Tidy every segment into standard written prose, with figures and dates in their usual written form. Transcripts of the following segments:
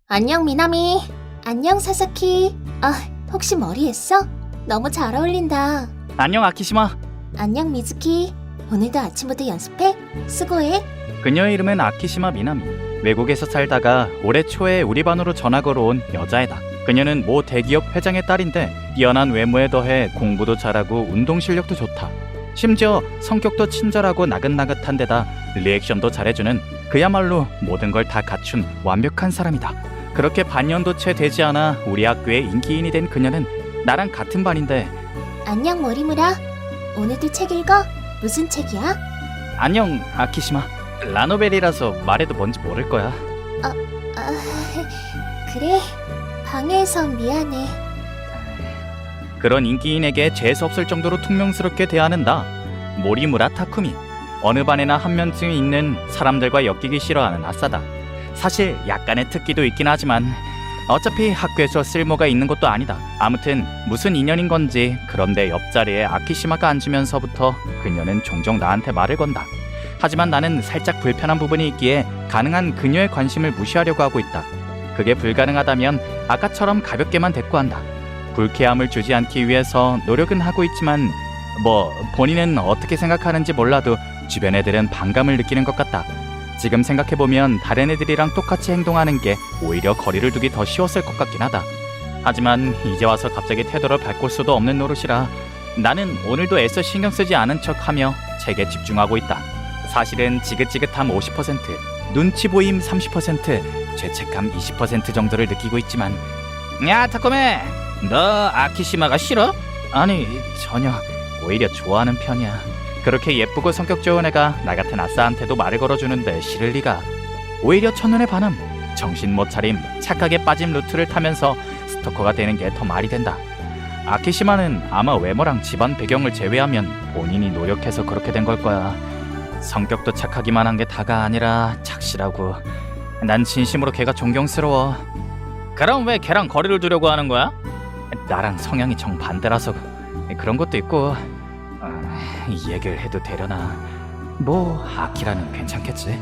안녕 미나미. 안녕 사사키. 혹시 머리 했어? 너무 잘 어울린다. 안녕 아키시마. 안녕 미즈키. 오늘도 아침부터 연습해? 수고해. 그녀의 이름은 아키시마 미나미. 외국에서 살다가 올해 초에 우리 반으로 전학으로 온 여자애다. 그녀는 모 대기업 회장의 딸인데 뛰어난 외모에 더해 공부도 잘하고 운동 실력도 좋다. 심지어 성격도 친절하고 나긋나긋한 데다 리액션도 잘해주는 그야말로 모든 걸 다 갖춘 완벽한 사람이다. 그렇게 반년도 채 되지 않아 우리 학교의 인기인이 된 그녀는 나랑 같은 반인데. 안녕 모리무라. 오늘도 책 읽어? 무슨 책이야? 안녕 아키시마. 라노벨이라서 말해도 뭔지 모를 거야. 그래. 방해해서 미안해. 그런 인기인에게 재수없을 정도로 퉁명스럽게 대하는 나, 모리무라 타쿠미. 어느 반에나 한 명쯤 있는 사람들과 엮이기 싫어하는 아싸다. 사실 약간의 특기도 있긴 하지만 어차피 학교에서 쓸모가 있는 것도 아니다. 아무튼 무슨 인연인 건지 그런데 옆자리에 아키시마가 앉으면서부터 그녀는 종종 나한테 말을 건다. 하지만 나는 살짝 불편한 부분이 있기에 가능한 그녀의 관심을 무시하려고 하고 있다. 그게 불가능하다면 아까처럼 가볍게만 대꾸한다. 불쾌함을 주지 않기 위해서 노력은 하고 있지만 본인은 어떻게 생각하는지 몰라도 주변 애들은 반감을 느끼는 것 같다. 지금 생각해보면 다른 애들이랑 똑같이 행동하는 게 오히려 거리를 두기 더 쉬웠을 것 같긴 하다. 하지만 이제 와서 갑자기 태도를 바꿀 수도 없는 노릇이라 나는 오늘도 애써 신경 쓰지 않은 척하며 책에 집중하고 있다. 사실은 지긋지긋함 50%, 눈치 보임 30%, 죄책감 20% 정도를 느끼고 있지만. 야 타코메, 너 아키시마가 싫어? 아니 전혀, 오히려 좋아하는 편이야. 그렇게 예쁘고 성격 좋은 애가 나 같은 아싸한테도 말을 걸어주는데 싫을 리가. 오히려 첫눈에 반함, 정신 못 차림, 착각에 빠진 루트를 타면서 스토커가 되는 게 더 말이 된다. 아키시마는 아마 외모랑 집안 배경을 제외하면 본인이 노력해서 그렇게 된 걸 거야. 성격도 착하기만 한 게 다가 아니라 착실하고. 난 진심으로 걔가 존경스러워. 그럼 왜 걔랑 거리를 두려고 하는 거야? 나랑 성향이 정반대라서 그런 것도 있고. 이 얘기를 해도 되려나? 아키라는 괜찮겠지?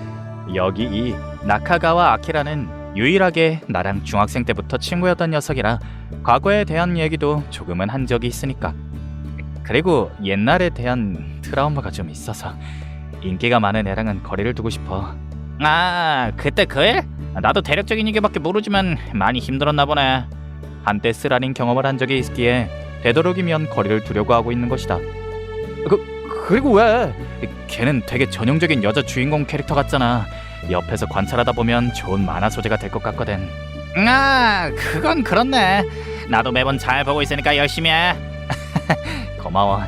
여기 이 나카가와 아키라는 유일하게 나랑 중학생 때부터 친구였던 녀석이라 과거에 대한 얘기도 조금은 한 적이 있으니까. 그리고 옛날에 대한 트라우마가 좀 있어서 인기가 많은 애랑은 거리를 두고 싶어. 그때 그 애? 나도 대략적인 얘기밖에 모르지만 많이 힘들었나 보네. 한때 쓰라린 경험을 한 적이 있기에 되도록이면 거리를 두려고 하고 있는 것이다. 그리고 왜? 걔는 되게 전형적인 여자 주인공 캐릭터 같잖아. 옆에서 관찰하다 보면 좋은 만화 소재가 될 것 같거든. 그건 그렇네. 나도 매번 잘 보고 있으니까 열심히 해. 고마워.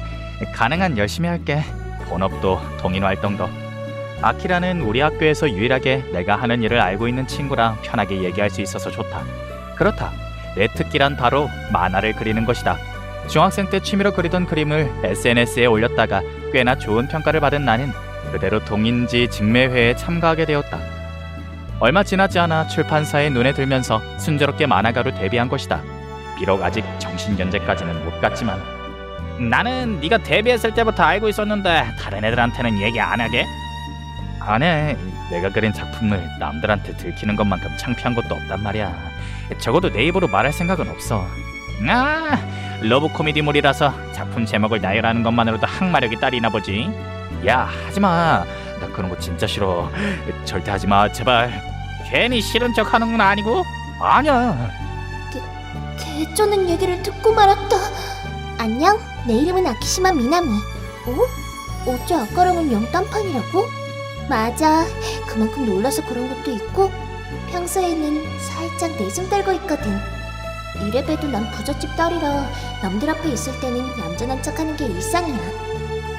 가능한 열심히 할게. 본업도 동인 활동도. 아키라는 우리 학교에서 유일하게 내가 하는 일을 알고 있는 친구라 편하게 얘기할 수 있어서 좋다. 그렇다. 내 특기란 바로 만화를 그리는 것이다. 중학생 때 취미로 그리던 그림을 SNS에 올렸다가 꽤나 좋은 평가를 받은 나는 그대로 동인지 직매회에 참가하게 되었다. 얼마 지나지 않아 출판사의 눈에 들면서 순조롭게 만화가로 데뷔한 것이다. 비록 아직 정신연재까지는 못 갔지만. 나는 네가 데뷔했을 때부터 알고 있었는데 다른 애들한테는 얘기 안 하게? 안 해. 내가 그린 작품을 남들한테 들키는 것만큼 창피한 것도 없단 말이야. 적어도 내 입으로 말할 생각은 없어. 러브 코미디물이라서 작품 제목을 나열하는 것만으로도 항마력이 딸이나 보지. 야 하지마. 나 그런 거 진짜 싫어. 절대 하지마 제발. 괜히 싫은 척 하는 건 아니고. 아니야. 개쩌는 얘기를 듣고 말았다. 안녕, 내 이름은 아키시마 미나미. 어째 아까랑은 영 딴판이라고? 맞아, 그만큼 놀라서 그런 것도 있고 평소에는 살짝 내숭 떨고 있거든. 이래봬도 난 부잣집 딸이라 남들 앞에 있을 때는 얌전한 척하는 게 일상이야.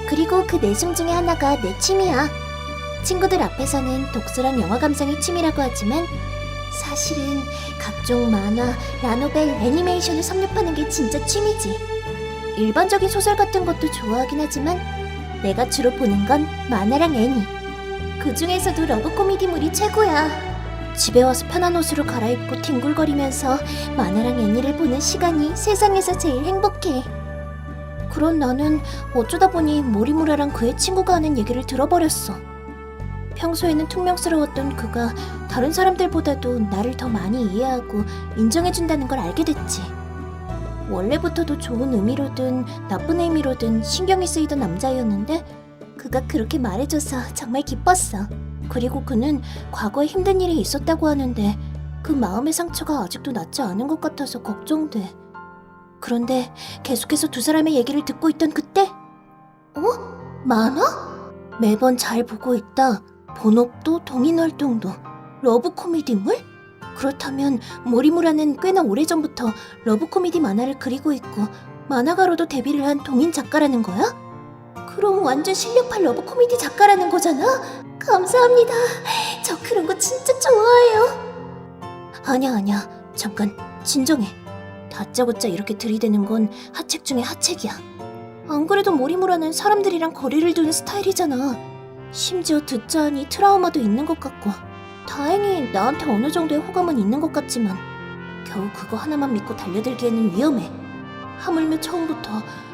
그리고 그 내숭 중에 하나가 내 취미야. 친구들 앞에서는 독서랑 영화 감상이 취미라고 하지만 사실은 각종 만화, 라노벨, 애니메이션을 섭렵하는 게 진짜 취미지. 일반적인 소설 같은 것도 좋아하긴 하지만 내가 주로 보는 건 만화랑 애니. 그 중에서도 러브 코미디물이 최고야. 집에 와서 편한 옷으로 갈아입고 뒹굴거리면서 만화랑 애니를 보는 시간이 세상에서 제일 행복해. 그런 나는 어쩌다 보니 모리무라랑 그의 친구가 하는 얘기를 들어버렸어. 평소에는 퉁명스러웠던 그가 다른 사람들보다도 나를 더 많이 이해하고 인정해준다는 걸 알게 됐지. 원래부터도 좋은 의미로든 나쁜 의미로든 신경이 쓰이던 남자였는데 그가 그렇게 말해줘서 정말 기뻤어. 그리고 그는 과거에 힘든 일이 있었다고 하는데 그 마음의 상처가 아직도 낫지 않은 것 같아서 걱정돼. 그런데 계속해서 두 사람의 얘기를 듣고 있던 그때 만화? 매번 잘 보고 있다. 본업도 동인활동도 러브 코미디물? 그렇다면 모리무라는 꽤나 오래전부터 러브 코미디 만화를 그리고 있고 만화가로도 데뷔를 한 동인 작가라는 거야? 그럼 완전 실력派 러브 코미디 작가라는 거잖아? 감사합니다. 저 그런 거 진짜 좋아해요. 아니야. 잠깐 진정해. 다짜고짜 이렇게 들이대는 건 하책 중에 하책이야. 안 그래도 모리무라는 사람들이랑 거리를 두는 스타일이잖아. 심지어 듣자 하니 트라우마도 있는 것 같고. 다행히 나한테 어느 정도의 호감은 있는 것 같지만 겨우 그거 하나만 믿고 달려들기에는 위험해. 하물며 처음부터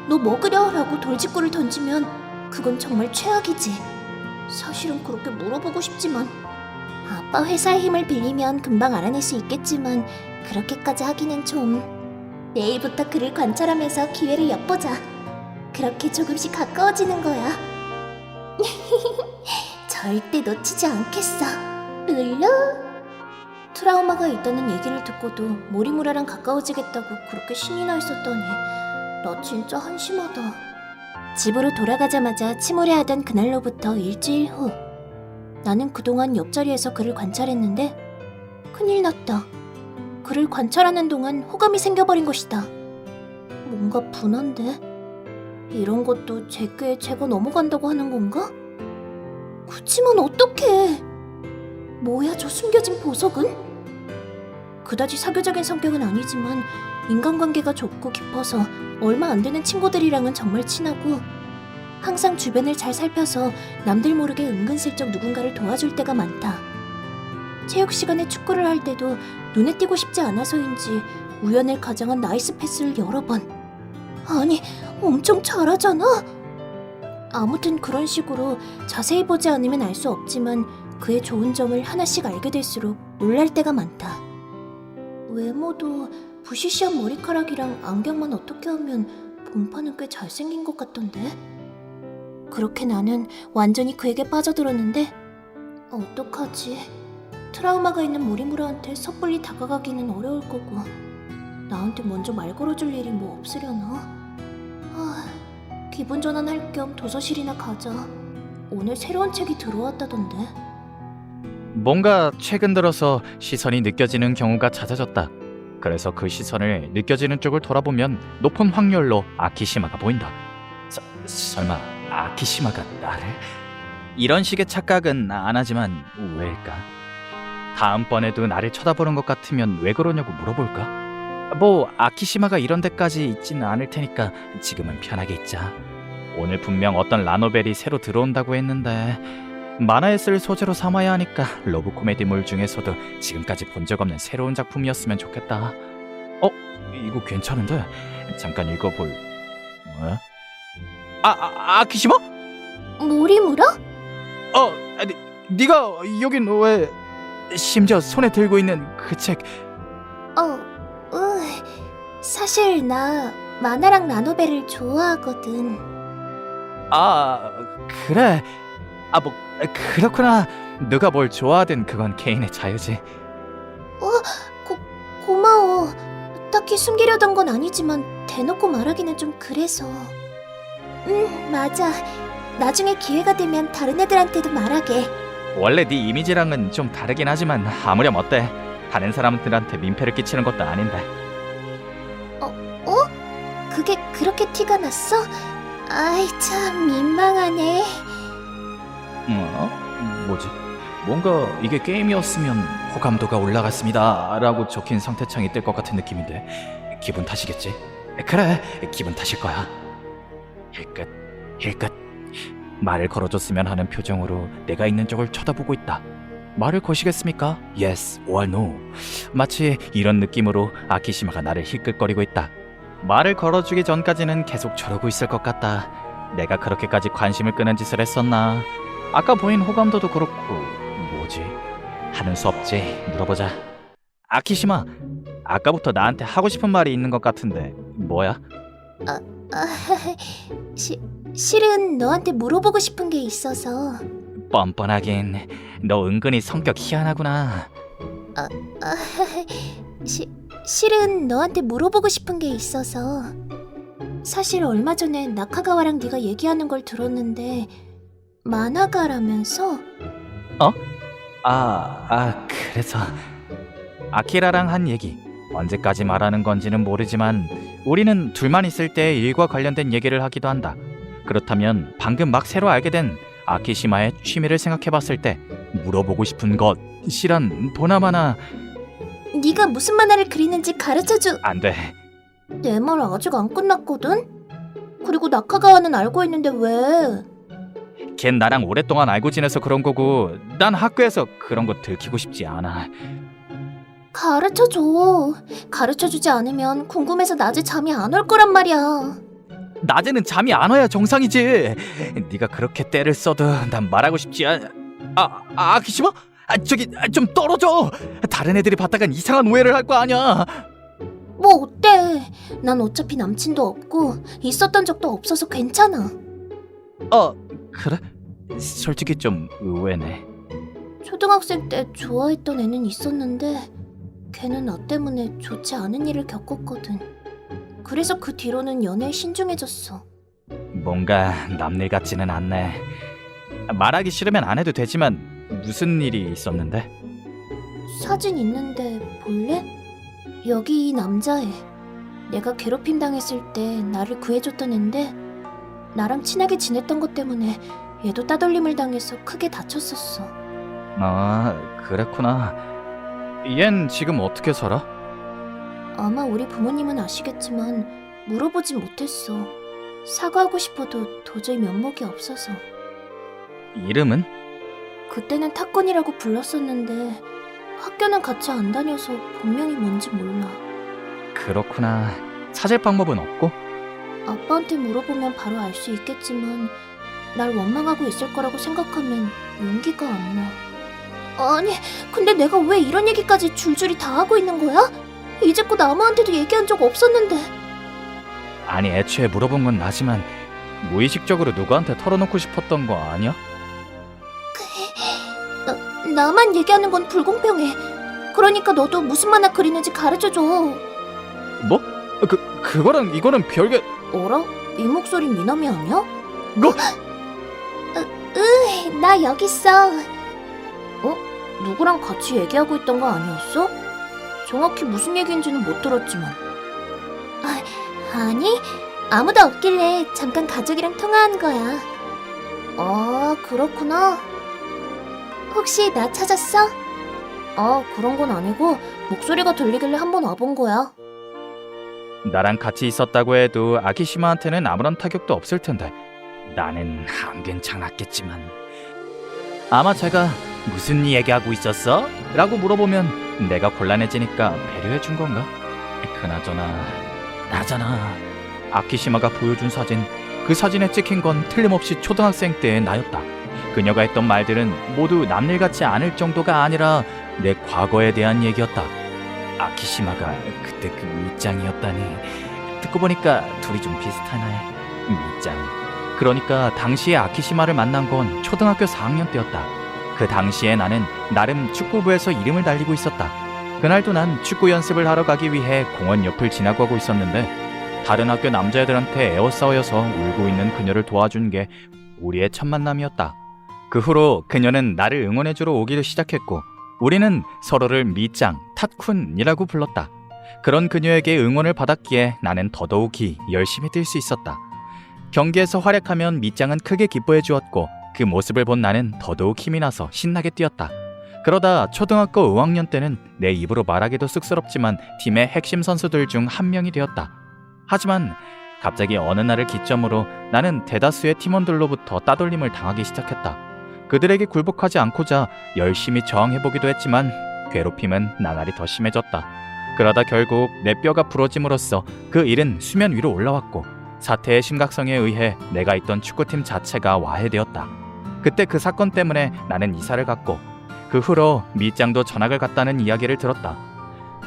너 먹으려? 라고 돌직구를 던지면 그건 정말 최악이지. 사실은 그렇게 물어보고 싶지만 아빠 회사의 힘을 빌리면 금방 알아낼 수 있겠지만 그렇게까지 하기는 좀... 내일부터 그를 관찰하면서 기회를 엿보자. 그렇게 조금씩 가까워지는 거야. 절대 놓치지 않겠어. 룰루? 트라우마가 있다는 얘기를 듣고도 모리무라랑 가까워지겠다고 그렇게 신이 나 있었더니 나 진짜 한심하다. 집으로 돌아가자마자 침울해하던 그날로부터 일주일 후 나는 그동안 옆자리에서 그를 관찰했는데 큰일 났다. 그를 관찰하는 동안 호감이 생겨버린 것이다. 뭔가 분한데? 이런 것도 제 꾀에 제가 넘어간다고 하는 건가? 그치만 어떡해. 뭐야 저 숨겨진 보석은? 그다지 사교적인 성격은 아니지만 인간관계가 좁고 깊어서 얼마 안 되는 친구들이랑은 정말 친하고 항상 주변을 잘 살펴서 남들 모르게 은근슬쩍 누군가를 도와줄 때가 많다. 체육 시간에 축구를 할 때도 눈에 띄고 싶지 않아서인지 우연을 가장한 나이스 패스를 여러 번. 아니, 엄청 잘하잖아? 아무튼 그런 식으로 자세히 보지 않으면 알 수 없지만 그의 좋은 점을 하나씩 알게 될수록 놀랄 때가 많다. 외모도 부시시한 머리카락이랑 안경만 어떻게 하면 본판은 꽤 잘생긴 것 같던데? 그렇게 나는 완전히 그에게 빠져들었는데 어떡하지? 트라우마가 있는 모리무라한테 섣불리 다가가기는 어려울 거고 나한테 먼저 말 걸어줄 일이 뭐 없으려나? 기분 전환할 겸 도서실이나 가자. 오늘 새로운 책이 들어왔다던데. 뭔가 최근 들어서 시선이 느껴지는 경우가 잦아졌다. 그래서 그 시선을 느껴지는 쪽을 돌아보면 높은 확률로 아키시마가 보인다. 설마 아키시마가 나를? 이런 식의 착각은 안 하지만 왜일까? 다음번에도 나를 쳐다보는 것 같으면 왜 그러냐고 물어볼까? 뭐 아키시마가 이런 데까지 있지는 않을 테니까 지금은 편하게 있자. 오늘 분명 어떤 라노벨이 새로 들어온다고 했는데 만화에 쓸 소재로 삼아야 하니까 러브 코미디물 중에서도 지금까지 본 적 없는 새로운 작품이었으면 좋겠다. 이거 괜찮은데? 잠깐 읽어볼... 뭐야? 아키시마? 모리무라? 네가 여긴 왜... 심지어 손에 들고 있는 그 책... 사실 나 만화랑 라노벨을 좋아하거든. 그래. 뭐 그렇구나. 누가 뭘 좋아하든 그건 개인의 자유지. 고마워. 딱히 숨기려던 건 아니지만 대놓고 말하기는 좀 그래서. 맞아. 나중에 기회가 되면 다른 애들한테도 말하게. 원래 네 이미지랑은 좀 다르긴 하지만 아무렴 어때? 다른 사람들한테 민폐를 끼치는 것도 아닌데. 그게 그렇게 티가 났어? 아이 참 민망하네. 뭐지? 뭔가 이게 게임이었으면 호감도가 올라갔습니다 라고 적힌 상태창이 뜰 것 같은 느낌인데 기분 탓이겠지? 그래, 기분 탓일 거야. 힐끗 말을 걸어줬으면 하는 표정으로 내가 있는 쪽을 쳐다보고 있다. 말을 거시겠습니까? Yes or no. 마치 이런 느낌으로 아키시마가 나를 힐끗거리고 있다. 말을 걸어주기 전까지는 계속 저러고 있을 것 같다. 내가 그렇게까지 관심을 끄는 짓을 했었나? 아까 보인 호감도도 그렇고 뭐지? 하는 수 없지. 물어보자. 아키시마, 아까부터 나한테 하고 싶은 말이 있는 것 같은데 뭐야? 아, 실은 너한테 물어보고 싶은 게 있어서. 뻔뻔하긴. 너 은근히 성격 희한하구나. 아, 실은 너한테 물어보고 싶은 게 있어서. 사실 얼마 전에 나카가와랑 네가 얘기하는 걸 들었는데 만화가라면서? 그래서 아키라랑 한 얘기 언제까지 말하는 건지는 모르지만 우리는 둘만 있을 때 일과 관련된 얘기를 하기도 한다. 그렇다면 방금 막 새로 알게 된 아키시마의 취미를 생각해봤을 때 물어보고 싶은 것이란 보나마나. 네가 무슨 만화를 그리는지 가르쳐줘. 안 돼. 내 말 아직 안 끝났거든? 그리고 나카가와는 알고 있는데 왜? 걘 나랑 오랫동안 알고 지내서 그런 거고 난 학교에서 그런 거 들키고 싶지 않아. 가르쳐줘. 가르쳐주지 않으면 궁금해서 낮에 잠이 안 올 거란 말이야. 낮에는 잠이 안 와야 정상이지. 네가 그렇게 때를 써도 난 말하고 싶지 않아. 아키시마? 저기 좀 떨어져. 다른 애들이 봤다간 이상한 오해를 할 거 아니야. 뭐 어때? 난 어차피 남친도 없고 있었던 적도 없어서 괜찮아. 그래? 솔직히 좀 의외네. 초등학생 때 좋아했던 애는 있었는데 걔는 나 때문에 좋지 않은 일을 겪었거든. 그래서 그 뒤로는 연애에 신중해졌어. 뭔가 남일 같지는 않네. 말하기 싫으면 안 해도 되지만 무슨 일이 있었는데? 사진 있는데 볼래? 여기 이 남자애. 내가 괴롭힘 당했을 때 나를 구해줬던 앤데 나랑 친하게 지냈던 것 때문에 얘도 따돌림을 당해서 크게 다쳤었어. 그랬구나. 얜 지금 어떻게 살아? 아마 우리 부모님은 아시겠지만 물어보진 못했어. 사과하고 싶어도 도저히 면목이 없어서. 이름은? 그때는 타건이라고 불렀었는데 학교는 같이 안 다녀서 본명이 뭔지 몰라. 그렇구나. 찾을 방법은 없고? 아빠한테 물어보면 바로 알 수 있겠지만 날 원망하고 있을 거라고 생각하면 용기가 안 나. 아니, 근데 내가 왜 이런 얘기까지 줄줄이 다 하고 있는 거야? 이제껏 아무한테도 얘기한 적 없었는데. 아니 애초에 물어본 건 나지만 무의식적으로 누구한테 털어놓고 싶었던 거 아니야? 나만 얘기하는 건 불공평해. 그러니까 너도 무슨 만화 그리는지 가르쳐줘. 뭐? 그거랑 이거는 별개. 어라? 이 목소리 미나미 아니야? 뭐? 나 여기 있어. 누구랑 같이 얘기하고 있던 거 아니었어? 정확히 무슨 얘기인지는 못 들었지만. 아니, 아무도 없길래 잠깐 가족이랑 통화한 거야. 그렇구나. 혹시 나 찾았어? 그런 건 아니고 목소리가 들리길래 한번 와본 거야. 나랑 같이 있었다고 해도 아키시마한테는 아무런 타격도 없을 텐데 나는 안 괜찮았겠지만. 아마 제가 무슨 얘기하고 있었어? 라고 물어보면 내가 곤란해지니까 배려해준 건가? 나잖아. 아키시마가 보여준 사진, 그 사진에 찍힌 건 틀림없이 초등학생 때의 나였다. 그녀가 했던 말들은 모두 남일 같지 않을 정도가 아니라 내 과거에 대한 얘기였다. 아키시마가 그때 그 밑장이었다니. 듣고 보니까 둘이 좀 비슷하네. 밑장. 그러니까 당시에 아키시마를 만난 건 초등학교 4학년 때였다. 그 당시에 나는 나름 축구부에서 이름을 달리고 있었다. 그날도 난 축구 연습을 하러 가기 위해 공원 옆을 지나고 하고 있었는데 다른 학교 남자애들한테 에워싸여서 울고 있는 그녀를 도와준 게 우리의 첫 만남이었다. 그 후로 그녀는 나를 응원해주러 오기를 시작했고 우리는 서로를 미짱, 탓쿤이라고 불렀다. 그런 그녀에게 응원을 받았기에 나는 더더욱이 열심히 뛸 수 있었다. 경기에서 활약하면 미짱은 크게 기뻐해 주었고 그 모습을 본 나는 더더욱 힘이 나서 신나게 뛰었다. 그러다 초등학교 5학년 때는 내 입으로 말하기도 쑥스럽지만 팀의 핵심 선수들 중 한 명이 되었다. 하지만 갑자기 어느 날을 기점으로 나는 대다수의 팀원들로부터 따돌림을 당하기 시작했다. 그들에게 굴복하지 않고자 열심히 저항해보기도 했지만 괴롭힘은 나날이 더 심해졌다. 그러다 결국 내 뼈가 부러짐으로써 그 일은 수면 위로 올라왔고 사태의 심각성에 의해 내가 있던 축구팀 자체가 와해되었다. 그때 그 사건 때문에 나는 이사를 갔고 그 후로 밑장도 전학을 갔다는 이야기를 들었다.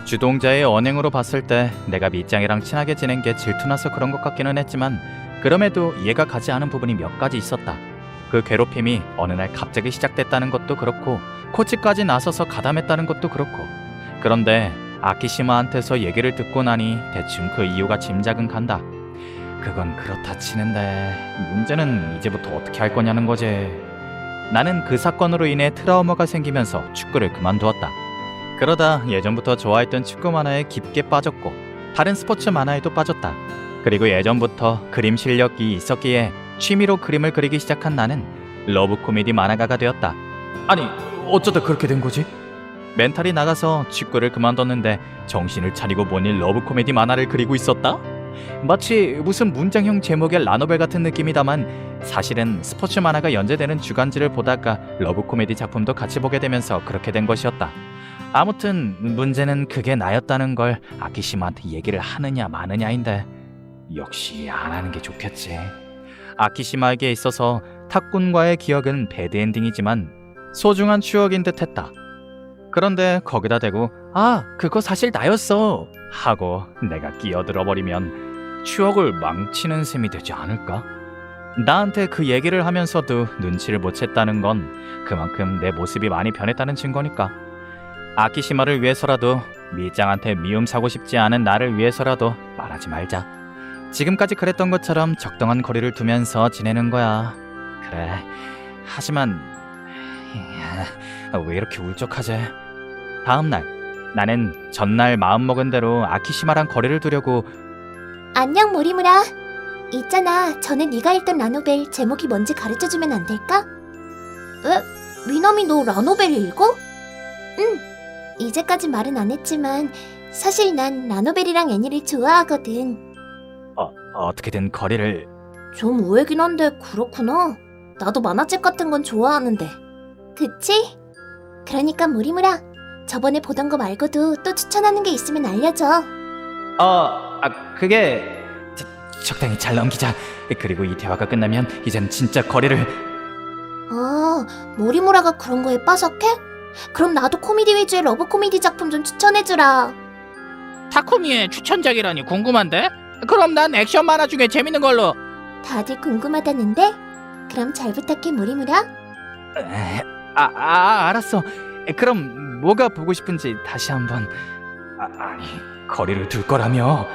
주동자의 언행으로 봤을 때 내가 밑장이랑 친하게 지낸 게 질투나서 그런 것 같기는 했지만 그럼에도 이해가 가지 않은 부분이 몇 가지 있었다. 그 괴롭힘이 어느 날 갑자기 시작됐다는 것도 그렇고 코치까지 나서서 가담했다는 것도 그렇고 그런데 아키시마한테서 얘기를 듣고 나니 대충 그 이유가 짐작은 간다. 그건 그렇다 치는데 문제는 이제부터 어떻게 할 거냐는 거지. 나는 그 사건으로 인해 트라우마가 생기면서 축구를 그만두었다. 그러다 예전부터 좋아했던 축구 만화에 깊게 빠졌고 다른 스포츠 만화에도 빠졌다. 그리고 예전부터 그림 실력이 있었기에 취미로 그림을 그리기 시작한 나는 러브 코미디 만화가가 되었다. 아니, 어쩌다 그렇게 된 거지? 멘탈이 나가서 축구를 그만뒀는데 정신을 차리고 뭐니 러브 코미디 만화를 그리고 있었다? 마치 무슨 문장형 제목의 라노벨 같은 느낌이다만 사실은 스포츠 만화가 연재되는 주간지를 보다가 러브 코미디 작품도 같이 보게 되면서 그렇게 된 것이었다. 아무튼 문제는 그게 나였다는 걸 아키시마한테 얘기를 하느냐 마느냐인데 역시 안 하는 게 좋겠지. 아키시마에게 있어서 탁군과의 기억은 배드엔딩이지만 소중한 추억인 듯 했다. 그런데 거기다 대고 아 그거 사실 나였어 하고 내가 끼어들어 버리면 추억을 망치는 셈이 되지 않을까? 나한테 그 얘기를 하면서도 눈치를 못 챘다는 건 그만큼 내 모습이 많이 변했다는 증거니까. 아키시마를 위해서라도 미짱한테 미움 사고 싶지 않은 나를 위해서라도 말하지 말자. 지금까지 그랬던 것처럼 적당한 거리를 두면서 지내는 거야. 그래. 하지만 왜 이렇게 울적하지? 다음 날 나는 전날 마음먹은 대로 아키시마랑 거리를 두려고 안녕 모리무라. 있잖아, 전에 네가 읽던 라노벨 제목이 뭔지 가르쳐주면 안 될까? 왜? 미나미 너 라노벨 읽어? 응. 이제까지 말은 안 했지만 사실 난 라노벨이랑 애니를 좋아하거든. 어떻게든 거리를 좀 오해긴 한데 그렇구나. 나도 만화책 같은 건 좋아하는데. 그치? 그러니까 모리무라, 저번에 보던 거 말고도 또 추천하는 게 있으면 알려줘. 그게 적당히 잘 넘기자. 그리고 이 대화가 끝나면 이젠 진짜 거리를. 모리무라가 그런 거에 빠삭해? 그럼 나도 코미디 위주의 러브 코미디 작품 좀 추천해주라. 타쿠미의 추천작이라니 궁금한데? 그럼 난 액션 만화 중에 재밌는 걸로. 다들 궁금하다는데? 그럼 잘 부탁해 모리무라. 알았어. 그럼 뭐가 보고 싶은지 다시 한번. 아니 거리를 둘 거라며.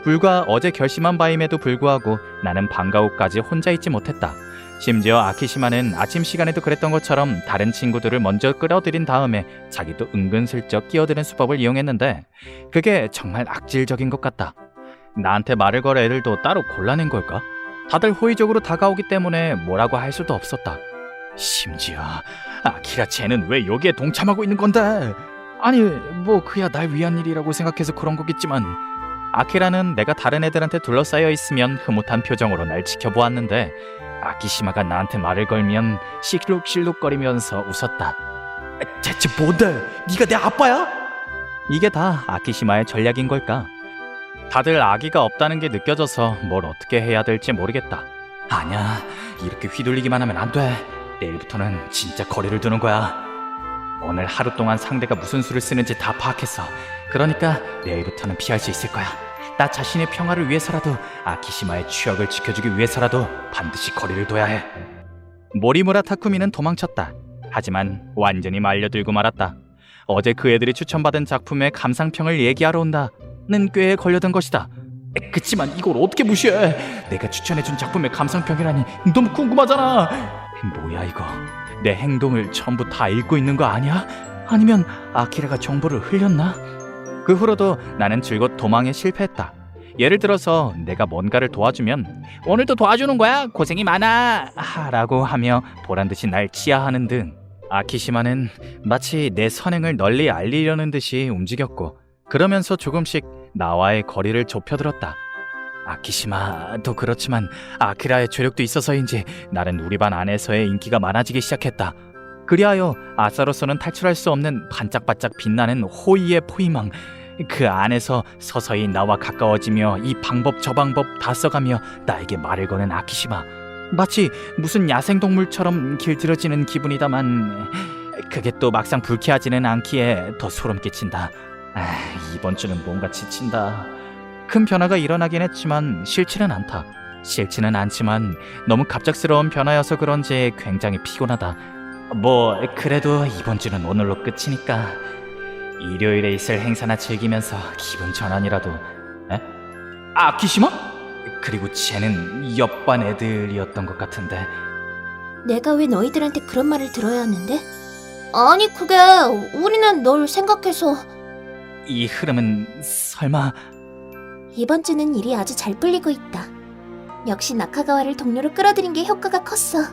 불과 어제 결심한 바임에도 불구하고 나는 방과 후까지 혼자 있지 못했다. 심지어 아키시마는 아침 시간에도 그랬던 것처럼 다른 친구들을 먼저 끌어들인 다음에 자기도 은근슬쩍 끼어드는 수법을 이용했는데 그게 정말 악질적인 것 같다. 나한테 말을 걸 애들도 따로 골라낸 걸까? 다들 호의적으로 다가오기 때문에 뭐라고 할 수도 없었다. 심지어 아키라 쟤는 왜 여기에 동참하고 있는 건데? 아니 뭐 그야 날 위한 일이라고 생각해서 그런 거겠지만 아키라는 내가 다른 애들한테 둘러싸여 있으면 흐뭇한 표정으로 날 지켜보았는데 아키시마가 나한테 말을 걸면 실룩실룩거리면서 웃었다. 대체 뭔데? 네가 내 아빠야? 이게 다 아키시마의 전략인 걸까? 다들 아기가 없다는 게 느껴져서 뭘 어떻게 해야 될지 모르겠다. 아니야, 이렇게 휘둘리기만 하면 안 돼. 내일부터는 진짜 거리를 두는 거야. 오늘 하루 동안 상대가 무슨 수를 쓰는지 다 파악했어. 그러니까 내일부터는 피할 수 있을 거야. 나 자신의 평화를 위해서라도 아키시마의 추억을 지켜주기 위해서라도 반드시 거리를 둬야 해. 모리무라 타쿠미는 도망쳤다. 하지만 완전히 말려들고 말았다. 어제 그 애들이 추천받은 작품의 감상평을 얘기하러 온다는 꾀에 걸려든 것이다. 그치만 이걸 어떻게 무시해? 내가 추천해준 작품의 감상평이라니 너무 궁금하잖아. 뭐야 이거? 내 행동을 전부 다 읽고 있는 거 아니야? 아니면 아키라가 정보를 흘렸나? 그 후로도 나는 줄곧 도망에 실패했다. 예를 들어서 내가 뭔가를 도와주면 오늘도 도와주는 거야? 고생이 많아. 라고 하며 보란듯이 날 치하하는 등 아키시마는 마치 내 선행을 널리 알리려는 듯이 움직였고 그러면서 조금씩 나와의 거리를 좁혀들었다. 아키시마도 그렇지만 아키라의 조력도 있어서인지 나는 우리 반 안에서의 인기가 많아지기 시작했다. 그리하여 아싸로서는 탈출할 수 없는 반짝반짝 빛나는 호의의 포위망, 그 안에서 서서히 나와 가까워지며 이 방법 저 방법 다 써가며 나에게 말을 거는 아키시마. 마치 무슨 야생동물처럼 길들여지는 기분이다만 그게 또 막상 불쾌하지는 않기에 더 소름 끼친다. 이번 주는 뭔가 지친다. 큰 변화가 일어나긴 했지만 싫지는 않다. 싫지는 않지만 너무 갑작스러운 변화여서 그런지 굉장히 피곤하다. 뭐 그래도 이번 주는 오늘로 끝이니까 일요일에 있을 행사나 즐기면서 기분 전환이라도. 아키시마? 그리고 쟤는 옆반 애들이었던 것 같은데. 내가 왜 너희들한테 그런 말을 들어야 하는데? 아니 그게 우리는 널 생각해서. 이 흐름은 설마... 이번 주는 일이 아주 잘 풀리고 있다. 역시 나카가와를 동료로 끌어들인 게 효과가 컸어.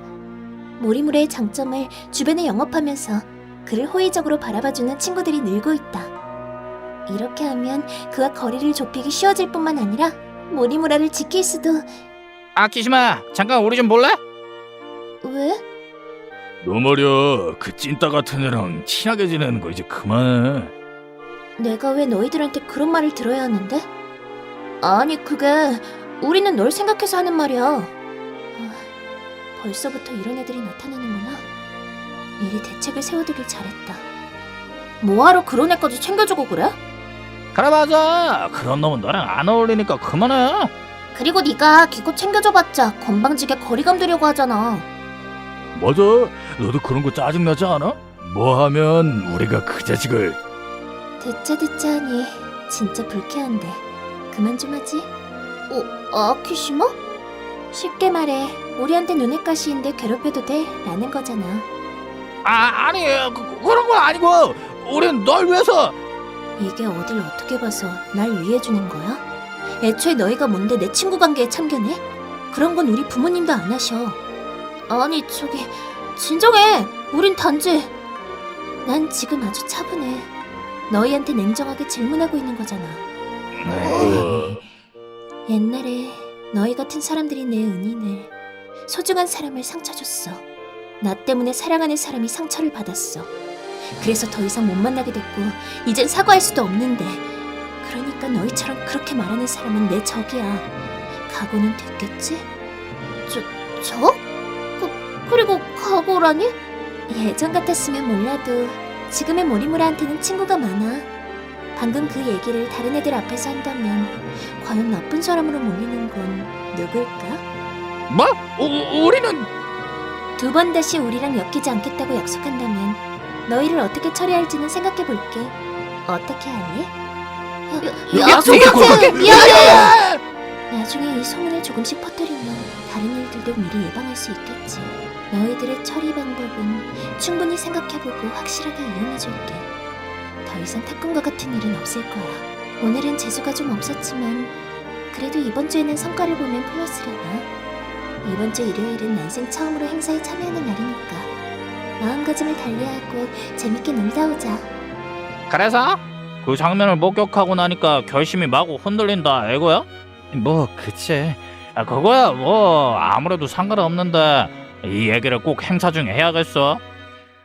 모리무레의 장점을 주변에 영업하면서 그를 호의적으로 바라봐주는 친구들이 늘고 있다. 이렇게 하면 그와 거리를 좁히기 쉬워질 뿐만 아니라 모리무라를 지킬 수도. 아키시마, 잠깐 우리 좀 볼래? 왜? 너 말이야, 그 찐따 같은 애랑 친하게 지내는 거 이제 그만해. 내가 왜 너희들한테 그런 말을 들어야 하는데? 아니 그게 우리는 널 생각해서 하는 말이야. 벌써부터 이런 애들이 나타나는구나. 미리 대책을 세워두길 잘했다. 뭐하러 그런 애까지 챙겨주고 그래? 그래 맞아. 그런 놈은 너랑 안 어울리니까 그만해. 그리고 네가 기껏 챙겨줘봤자 건방지게 거리감 두려고 하잖아. 맞아, 너도 그런 거 짜증나지 않아? 뭐 하면 우리가 그 자식을... 듣자 하니 진짜 불쾌한데 그만 좀 하지. 아키시마? 쉽게 말해 우리한테 눈엣 가시인데 괴롭혀도 돼? 라는 거잖아. 아니 그런 건 아니고 우린 널 위해서. 이게 어딜 어떻게 봐서 날 위해주는 거야? 애초에 너희가 뭔데 내 친구 관계에 참견해? 그런 건 우리 부모님도 안 하셔. 아니 저기 진정해. 우린 단지... 난 지금 아주 차분해. 너희한테 냉정하게 질문하고 있는 거잖아. 옛날에 너희 같은 사람들이 내 은인을, 소중한 사람을 상처 줬어. 나 때문에 사랑하는 사람이 상처를 받았어. 그래서 더 이상 못 만나게 됐고 이젠 사과할 수도 없는데, 그러니까 너희처럼 그렇게 말하는 사람은 내 적이야. 각오는 됐겠지? 적? 그리고 각오라니? 예전 같았으면 몰라도 지금의 모리무라한테는 친구가 많아. 방금 그 얘기를 다른 애들 앞에서 한다면 과연 나쁜 사람으로 몰리는 건 누굴까? 뭐? 우리는... 두 번 다시 우리랑 엮이지 않겠다고 약속한다면 너희를 어떻게 처리할지는 생각해볼게. 어떻게 할래? 약속해! 미안해! 나중에 이 소문을 조금씩 퍼뜨리면 다른 일들도 미리 예방할 수 있겠지. 너희들의 처리 방법은 충분히 생각해보고 확실하게 이용해줄게. 더 이상 타꾼과 같은 일은 없을 거야. 오늘은 재수가 좀 없었지만 그래도 이번 주에는 성과를 보면 플러스려나. 이번 주 일요일은 난생 처음으로 행사에 참여하는 날이니까 마음가짐을 달리하고 재밌게 놀다 오자. 그래서? 그 장면을 목격하고 나니까 결심이 마구 흔들린다 이거야? 뭐 그치. 그거야 뭐 아무래도 상관없는데 이 얘기를 꼭 행사 중에 해야겠어.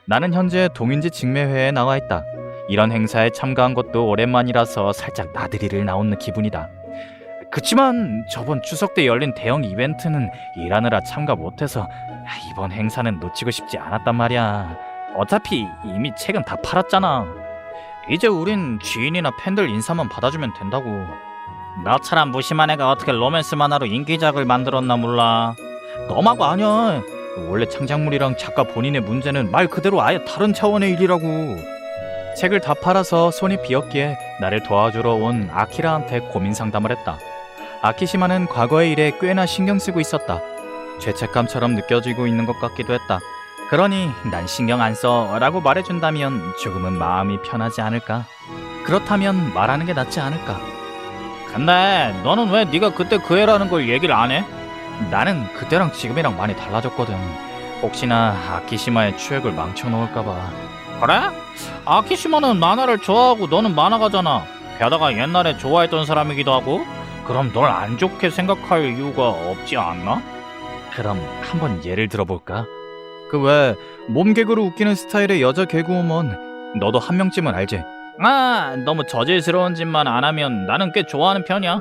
나는 현재 동인지 직매회에 나와 있다. 이런 행사에 참가한 것도 오랜만이라서 살짝 나들이를 나오는 기분이다. 그치만 저번 추석 때 열린 대형 이벤트는 일하느라 참가 못해서 이번 행사는 놓치고 싶지 않았단 말이야. 어차피 이미 책은 다 팔았잖아. 이제 우린 지인이나 팬들 인사만 받아주면 된다고. 너처럼 무심한 애가 어떻게 로맨스 만화로 인기작을 만들었나 몰라. 너마고 아니야. 원래 창작물이랑 작가 본인의 문제는 말 그대로 아예 다른 차원의 일이라고. 책을 다 팔아서 손이 비었기에 나를 도와주러 온 아키라한테 고민 상담을 했다. 아키시마는 과거의 일에 꽤나 신경 쓰고 있었다. 죄책감처럼 느껴지고 있는 것 같기도 했다. 그러니 난 신경 안 써 라고 말해준다면 조금은 마음이 편하지 않을까. 그렇다면 말하는 게 낫지 않을까. 근데 너는 왜 네가 그때 그 애라는 걸 얘기를 안 해? 나는 그때랑 지금이랑 많이 달라졌거든. 혹시나 아키시마의 추억을 망쳐놓을까봐. 그래? 아키시마는 만화를 좋아하고 너는 만화가잖아. 게다가 옛날에 좋아했던 사람이기도 하고. 그럼 널 안 좋게 생각할 이유가 없지 않나? 그럼 한번 예를 들어볼까? 그 왜 몸개그로 웃기는 스타일의 여자 개그우먼, 너도 한 명쯤은 알지? 너무 저질스러운 짓만 안 하면 나는 꽤 좋아하는 편이야.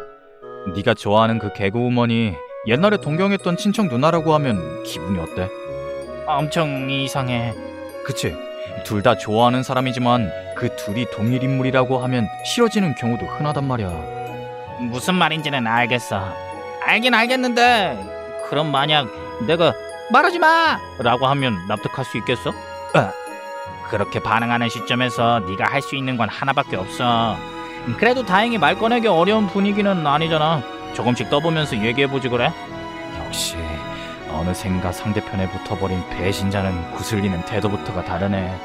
네가 좋아하는 그 개그우먼이 옛날에 동경했던 친척 누나라고 하면 기분이 어때? 엄청 이상해. 그치? 둘 다 좋아하는 사람이지만 그 둘이 동일 인물이라고 하면 싫어지는 경우도 흔하단 말이야. 무슨 말인지는 알겠어. 알긴 알겠는데 그럼 만약 내가 말하지 마! 라고 하면 납득할 수 있겠어? 그렇게 반응하는 시점에서 네가 할 수 있는 건 하나밖에 없어. 그래도 다행히 말 꺼내기 어려운 분위기는 아니잖아. 조금씩 떠보면서 얘기해보지 그래? 역시 어느샌가 상대편에 붙어버린 배신자는 구슬리는 태도부터가 다르네.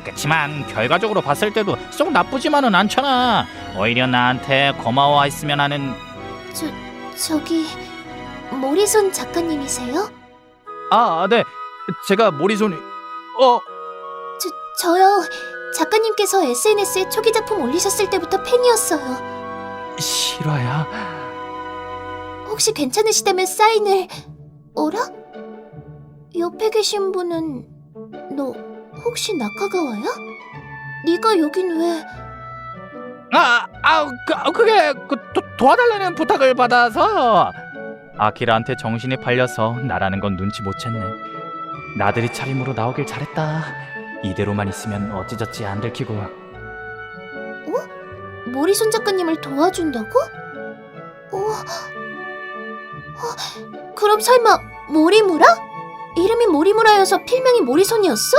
그치만 결과적으로 봤을 때도 쏙 나쁘지만은 않잖아. 오히려 나한테 고마워했으면 하는. 저기 모리손 작가님이세요? 아, 네. 제가 모리손이... 저요. 작가님께서 SNS에 초기 작품 올리셨을 때부터 팬이었어요. 실화야? 혹시 괜찮으시다면 사인을... 어라? 옆에 계신 분은... 너 혹시 나카가와야? 네가 여긴 왜... 그게 도와달라는 부탁을 받아서. 아키라한테 정신이 팔려서 나라는 건 눈치 못 챘네. 나들이 차림으로 나오길 잘했다. 이대로만 있으면 어찌저찌 안 들키고. 모리손 작가님을 도와준다고? 그럼 설마 모리무라? 이름이 모리무라여서 필명이 모리손이었어?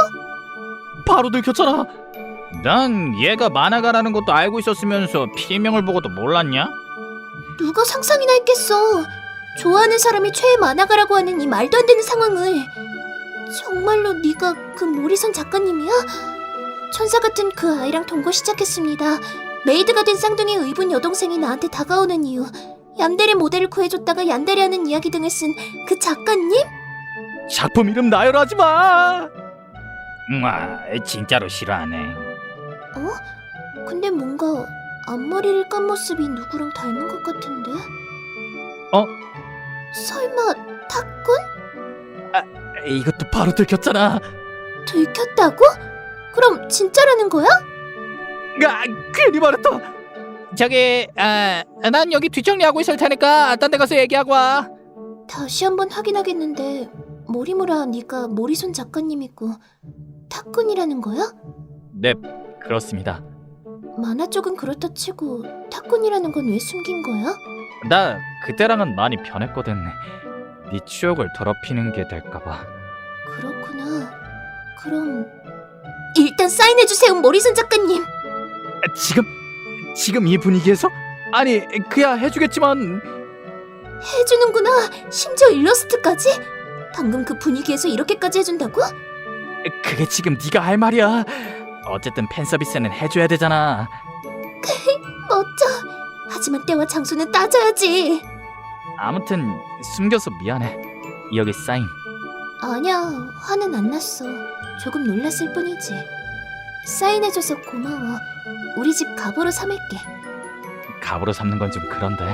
바로 들켰잖아. 난 얘가 만화가라는 것도 알고 있었으면서 필명을 보고도 몰랐냐? 누가 상상이나 했겠어. 좋아하는 사람이 최애 만화가라고 하는 이 말도 안 되는 상황을. 정말로 네가 그 모리손 작가님이야? 천사 같은 그 아이랑 동거 시작했습니다. 메이드가 된 쌍둥이 의분 여동생이 나한테 다가오는 이유, 얀데레 모델을 구해줬다가 얀데레하는 이야기 등을 쓴 그 작가님? 작품 이름 나열하지 마. 진짜로 싫어하네. 근데 뭔가 앞머리를 깐 모습이 누구랑 닮은 것 같은데? 설마 탁군? 이것도 바로 들켰잖아. 들켰다고? 그럼 진짜라는 거야? 괜히 말했다. 저기 난 여기 뒷정리하고 있을 테니까 딴 데 가서 얘기하고 와. 다시 한번 확인하겠는데 모리무라 네가 모리손 작가님이고 탁군이라는 거야? 네, 그렇습니다. 만화 쪽은 그렇다 치고 탁군이라는 건 왜 숨긴 거야? 나 그때랑은 많이 변했거든. 네 추억을 더럽히는 게 될까봐. 그렇구나. 그럼 일단 사인해주세요, 모리손 작가님. 지금 이 분위기에서? 아니, 그야 해주겠지만. 해주는구나. 심지어 일러스트까지? 방금 그 분위기에서 이렇게까지 해준다고? 그게 지금 네가 할 말이야. 어쨌든 팬 서비스는 해줘야 되잖아. 멋져. 하지만 때와 장소는 따져야지. 아무튼 숨겨서 미안해. 여기 사인. 아니야, 화는 안 났어. 조금 놀랐을 뿐이지. 사인해줘서 고마워. 우리 집 갑으로 삼을게. 갑으로 삼는 건 좀 그런데.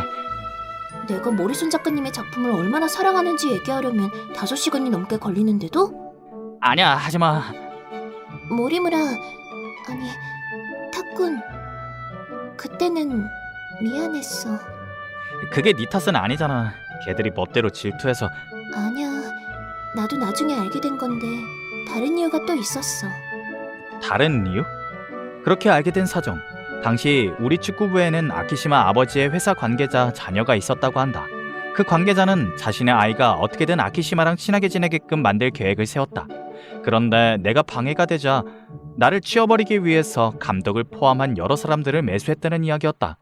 내가 모리손 작가님의 작품을 얼마나 사랑하는지 얘기하려면 5시간이 넘게 걸리는데도? 아니야, 하지마. 모리무라, 아니, 탁군. 그때는 미안했어. 그게 네 탓은 아니잖아. 걔들이 멋대로 질투해서. 아니야, 나도 나중에 알게 된 건데 다른 이유가 또 있었어. 다른 이유? 그렇게 알게 된 사정. 당시 우리 축구부에는 아키시마 아버지의 회사 관계자 자녀가 있었다고 한다. 그 관계자는 자신의 아이가 어떻게든 아키시마랑 친하게 지내게끔 만들 계획을 세웠다. 그런데 내가 방해가 되자 나를 치워버리기 위해서 감독을 포함한 여러 사람들을 매수했다는 이야기였다.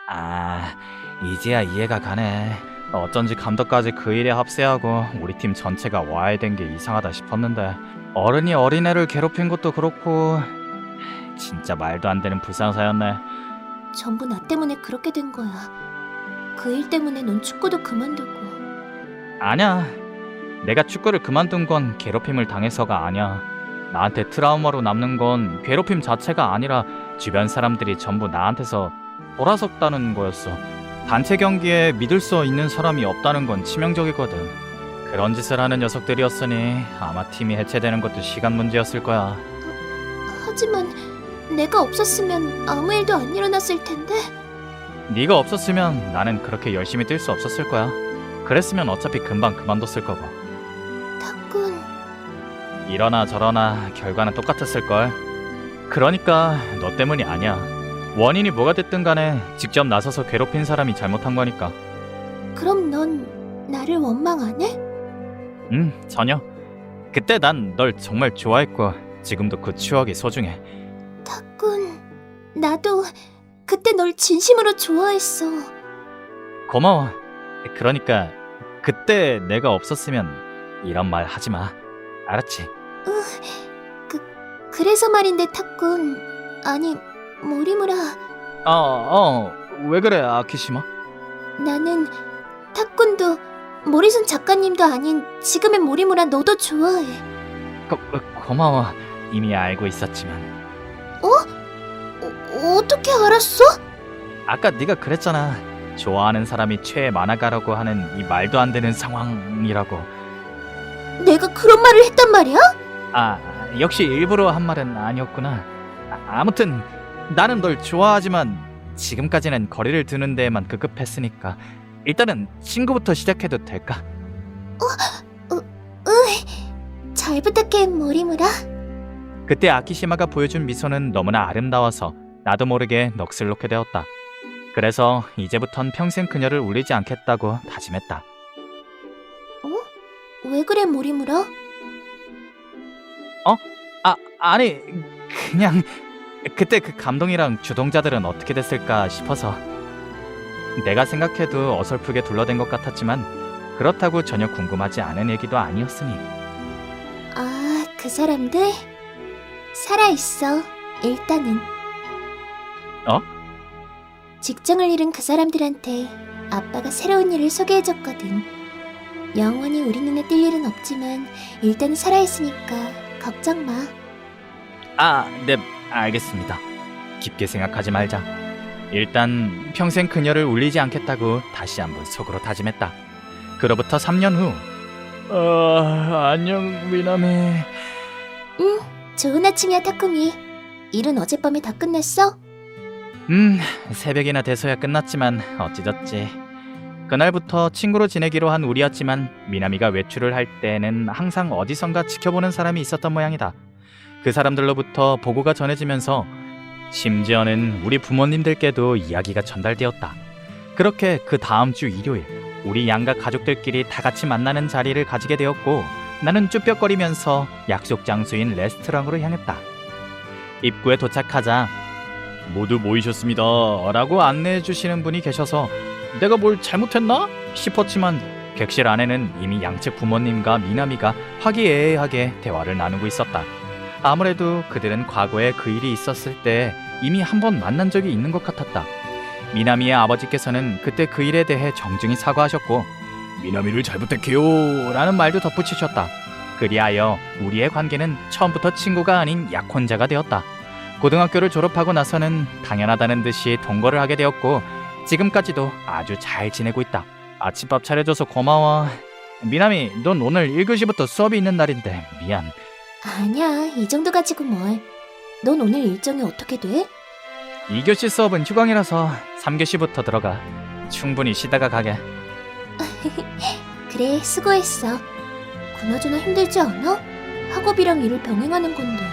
아, 이제야 이해가 가네. 어쩐지 감독까지 그 일에 합세하고 우리 팀 전체가 와야 된 게 이상하다 싶었는데, 어른이 어린애를 괴롭힌 것도 그렇고 진짜 말도 안 되는 불상사였네. 전부 나 때문에 그렇게 된 거야. 그 일 때문에 넌 축구도 그만두고. 아니야, 내가 축구를 그만둔 건 괴롭힘을 당해서가 아니야. 나한테 트라우마로 남는 건 괴롭힘 자체가 아니라 주변 사람들이 전부 나한테서 돌아섰다는 거였어. 단체 경기에 믿을 수 있는 사람이 없다는 건 치명적이거든. 그런 짓을 하는 녀석들이었으니 아마 팀이 해체되는 것도 시간 문제였을 거야. 하지만 내가 없었으면 아무 일도 안 일어났을 텐데. 네가 없었으면 나는 그렇게 열심히 뛸 수 없었을 거야. 그랬으면 어차피 금방 그만뒀을 거고. 타군, 이러나 저러나 결과는 똑같았을걸. 그러니까 너 때문이 아니야. 원인이 뭐가 됐든 간에 직접 나서서 괴롭힌 사람이 잘못한 거니까. 그럼 넌 나를 원망 안 해? 전혀. 그때 난 널 정말 좋아했고 지금도 그 추억이 소중해. 타군, 나도 그때 널 진심으로 좋아했어. 고마워. 그러니까 그때 내가 없었으면 이런 말 하지 마. 알았지? 그래서 말인데 타군, 아니 모리무라, 왜 그래 아키시마? 나는 타군도 모리순 작가님도 아닌 지금의 모리무라 너도 좋아해. 고마워. 이미 알고 있었지만 어떻게 알았어? 아까 네가 그랬잖아. 좋아하는 사람이 최애 만화가라고 하는 이 말도 안 되는 상황이라고. 내가 그런 말을 했단 말이야? 역시 일부러 한 말은 아니었구나. 아무튼 나는 널 좋아하지만 지금까지는 거리를 두는 데에만 급급했으니까 일단은 친구부터 시작해도 될까? 잘 부탁해 모리무라. 그때 아키시마가 보여준 미소는 너무나 아름다워서 나도 모르게 넋을 놓게 되었다. 그래서 이제부턴 평생 그녀를 울리지 않겠다고 다짐했다. 왜 그래 모리무라? 아니 그냥 그때 그 감동이랑 주동자들은 어떻게 됐을까 싶어서. 내가 생각해도 어설프게 둘러댄 것 같았지만 그렇다고 전혀 궁금하지 않은 얘기도 아니었으니. 그 사람들 살아있어. 일단은 직장을 잃은 그 사람들한테 아빠가 새로운 일을 소개해줬거든. 영원히 우리 눈에 띌 일은 없지만 일단은 살아있으니까 걱정 마. 네, 알겠습니다. 깊게 생각하지 말자. 일단 평생 그녀를 울리지 않겠다고 다시 한번 속으로 다짐했다. 그로부터 3년 후. 안녕 미나미. 응, 좋은 아침이야 타쿠미. 일은 어젯밤에 다 끝냈어? 새벽이나 돼서야 끝났지만 어찌저찌. 그날부터 친구로 지내기로 한 우리였지만 미나미가 외출을 할 때는 항상 어디선가 지켜보는 사람이 있었던 모양이다. 그 사람들로부터 보고가 전해지면서 심지어는 우리 부모님들께도 이야기가 전달되었다. 그렇게 그 다음 주 일요일 우리 양가 가족들끼리 다 같이 만나는 자리를 가지게 되었고 나는 쭈뼛거리면서 약속 장소인 레스토랑으로 향했다. 입구에 도착하자 모두 모이셨습니다 라고 안내해 주시는 분이 계셔서 내가 뭘 잘못했나 싶었지만 객실 안에는 이미 양측 부모님과 미나미가 화기애애하게 대화를 나누고 있었다. 아무래도 그들은 과거에 그 일이 있었을 때 이미 한 번 만난 적이 있는 것 같았다. 미나미의 아버지께서는 그때 그 일에 대해 정중히 사과하셨고 미나미를 잘 부탁해요. 라는 말도 덧붙이셨다. 그리하여 우리의 관계는 처음부터 친구가 아닌 약혼자가 되었다. 고등학교를 졸업하고 나서는 당연하다는 듯이 동거를 하게 되었고 지금까지도 아주 잘 지내고 있다. 아침밥 차려줘서 고마워. 미나미, 넌 오늘 1교시부터 수업이 있는 날인데 미안. 아니야, 이 정도 가지고 뭘. 넌 오늘 일정이 어떻게 돼? 2교시 수업은 휴강이라서 3교시부터 들어가. 충분히 쉬다가 가게. 그래, 수고했어. 그나저나 힘들지 않아? 학업이랑 일을 병행하는 건데.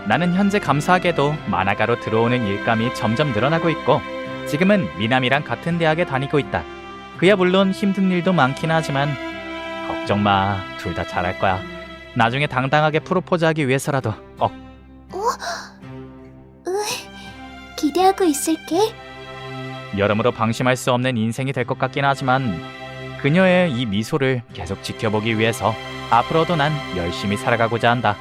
나는 현재 감사하게도 만화가로 들어오는 일감이 점점 늘어나고 있고 지금은 미남이랑 같은 대학에 다니고 있다. 그야 물론 힘든 일도 많긴 하지만 걱정 마, 둘 다 잘할 거야. 나중에 당당하게 프로포즈하기 위해서라도 꼭. 기대하고 있을게. 여러모로 방심할 수 없는 인생이 될 것 같긴 하지만 그녀의 이 미소를 계속 지켜보기 위해서 앞으로도 난 열심히 살아가고자 한다.